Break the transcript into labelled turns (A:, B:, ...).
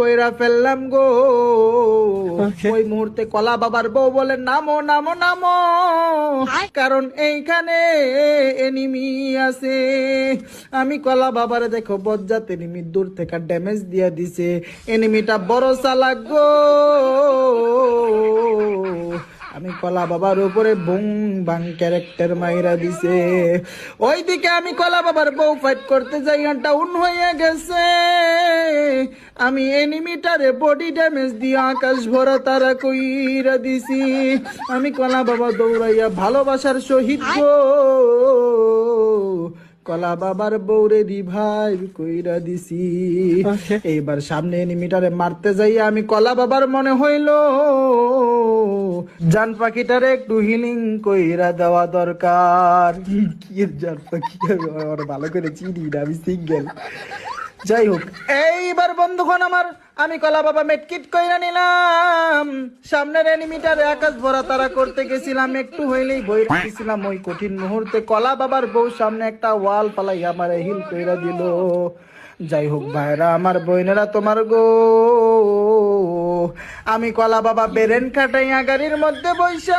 A: কইরা ফেললাম গো। ওই মুহূর্তে কলা বাবার বউ বলে নামো নামো নামো, কারণ এইখানে এনিমি আছে। আমি কলা বাবারে দেখো বজ্জাত এনিমি দূর থেকে ড্যামেজ দিয়া দিছে। এনিমিটা বড় চালাক গো। আমি কলা বাবার উপরে বুং বাং ক্যারেক্টার মাইরা দিছে। ওইদিকে আমি কলা বাবার বউ ফাইট করতে যাই, ডাউন হয়ে গেছে। আমি এনিমিটারে বডি ড্যামেজ দিয়ে আকাশ ভরা তারা কইরা দিছি। আমি কলা বাবা দৌড়াইয়া ভালোবাসার শহীদ গো কলা বাবার বউরে রিভাইভ কইরা দিছি। এইবার সামনে এনিমিটারে মারতে যাই আমি কলা বাবার মনে হইল জান পাখিটারে একটু হিলিং কইরা দেওয়া দরকার। কি জান পাখি ভালো করে চিনি না, আমি সিঙ্গেল। যাই হোক, এইবার বন্ধুগণ আমার আমি কলা বাবা মেটকিট কইরা নিলাম। সামনের এনিমিটারে আকাশ ভরা তারা করতে গেছিলাম, একটু হইলেই বই রাখছিলাম। ওই কঠিন মুহূর্তে কলা বাবার বউ সামনে একটা ওয়াল পালাই আমার হিল কইরা দিল। যাই হোক ভাইরা আমার বইনেরা তোমার গো, আমি কলা বাবা বেরেন খাটাইয়া গাড়ির মধ্যে বইসা